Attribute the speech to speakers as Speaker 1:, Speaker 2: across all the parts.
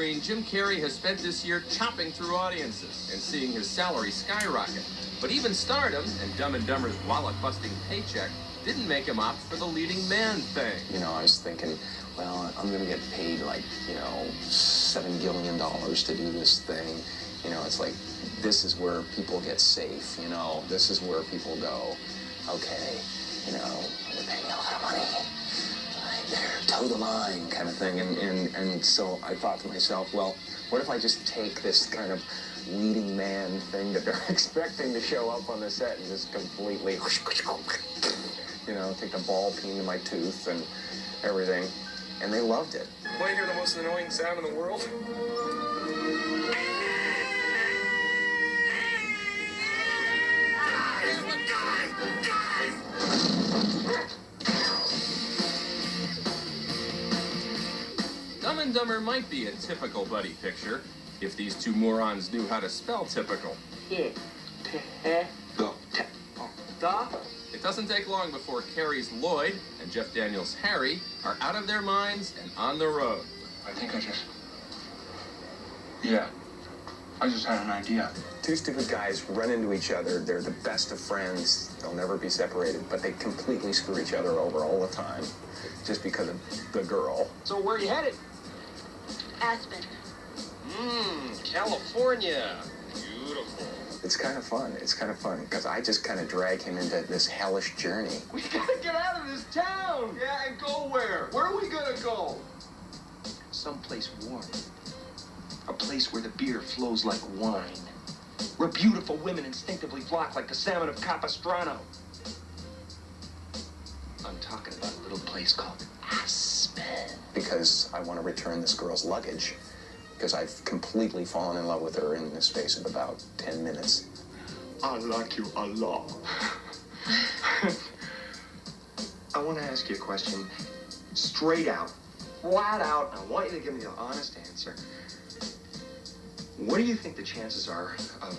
Speaker 1: screen, Jim Carrey has spent this year chopping through audiences and seeing his salary skyrocket. But even stardom and Dumb and Dumber's wallet-busting paycheck didn't make him opt for the leading man thing.
Speaker 2: You know, I was thinking, well, I'm going to get paid like, $7 billion to do this thing. You know, it's like, this is where people get safe, this is where people go, okay, they're paying me a lot of money. There, toe the line kind of thing. And so I thought to myself, well, what if I just take this kind of leading man thing that they're expecting to show up on the set and just completely, take the ball peen to my tooth and everything. And they loved it.
Speaker 3: Want to hear the most annoying sound in the world?
Speaker 1: Dumb and Dumber might be a typical buddy picture if these two morons knew how to spell typical. It doesn't take long before Carrey's Lloyd and Jeff Daniels' Harry are out of their minds and on the road.
Speaker 3: I just had an idea.
Speaker 2: Two stupid guys run into each other. They're the best of friends. They'll never be separated, but they completely screw each other over all the time just because of the girl.
Speaker 1: So where are you headed?
Speaker 4: Aspen.
Speaker 1: California. Beautiful.
Speaker 2: It's kind of fun. Because I just kind of drag him into this hellish journey.
Speaker 1: We gotta get out of this town. Yeah, and go where? Where are we gonna go?
Speaker 5: Someplace warm. A place where the beer flows like wine. Where beautiful women instinctively flock like the salmon of Capistrano. I'm talking about a little place called Aspen.
Speaker 2: Because I want to return this girl's luggage. Because I've completely fallen in love with her in the space of about 10 minutes.
Speaker 5: I like you a lot. I want to ask you a question. Straight out. Flat out. I want you to give me an honest answer. What do you think the chances are of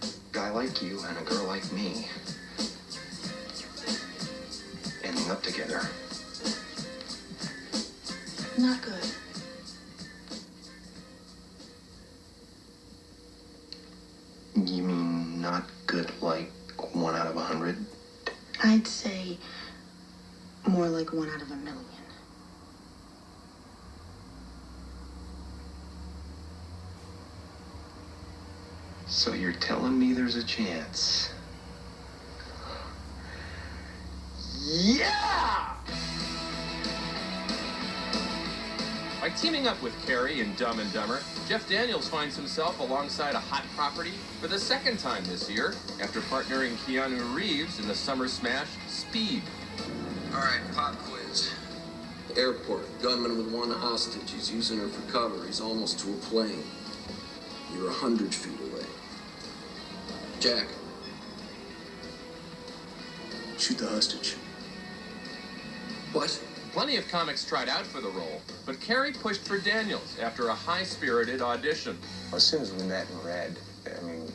Speaker 5: a guy like you and a girl like me ending up together?
Speaker 4: Not good.
Speaker 5: You mean not good like 1 out of 100?
Speaker 4: I'd say more like 1 out of 1,000,000.
Speaker 5: So you're telling me there's a chance? Yeah!
Speaker 1: By teaming up with Carrey in Dumb and Dumber, Jeff Daniels finds himself alongside a hot property for the second time this year after partnering Keanu Reeves in the summer smash Speed.
Speaker 6: All right, pop quiz. Airport, gunman with one hostage. He's using her for cover. He's almost to a plane. You're 100 feet away. Jack.
Speaker 3: Shoot the hostage.
Speaker 6: What?
Speaker 1: Plenty of comics tried out for the role, but Carrey pushed for Daniels after a high-spirited audition.
Speaker 2: As soon as we met and read,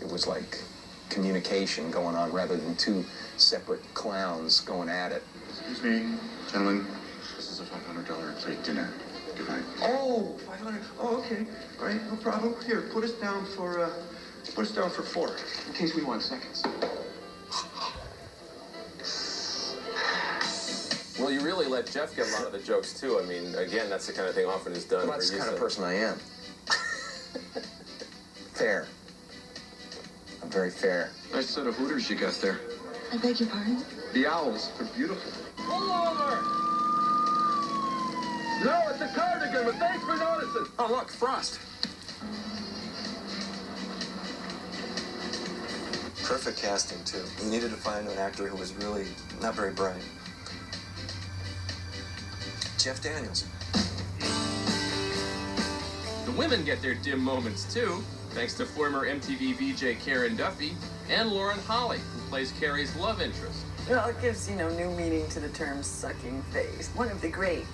Speaker 2: it was like communication going on rather than two separate clowns going at it.
Speaker 3: Excuse me, gentlemen. This is a $500 plate dinner. Good night.
Speaker 5: Oh, 500. Oh, okay. All right, no problem. Here, put us down for 4, in case we want seconds.
Speaker 7: Well, you really let Jeff get a lot of the jokes, too. I mean, again, that's the kind of thing often is done.
Speaker 2: Well, that's the kind of person I am. Fair. I'm very fair.
Speaker 3: Nice set of Hooters you got there.
Speaker 4: I beg your pardon?
Speaker 3: The owls. They're beautiful.
Speaker 1: Pull over!
Speaker 3: No, it's a cardigan, but thanks for noticing.
Speaker 7: Oh, look, Frost.
Speaker 8: Perfect casting, too. We needed to find an actor who was really not very bright. Jeff Daniels.
Speaker 1: The women get their dim moments, too, thanks to former MTV VJ Karen Duffy and Lauren Holly, who plays Carrey's love interest.
Speaker 9: Well, it gives, new meaning to the term sucking face. One of the great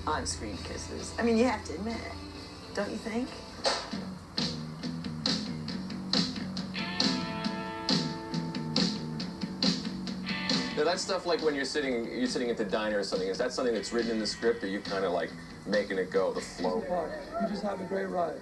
Speaker 9: on-screen kisses. I mean, you have to admit it. Don't you think?
Speaker 7: that stuff like when you're sitting at the diner or something, is that something that's written in the script, or you kind of like making it go, the flow?
Speaker 10: You just have a great ride.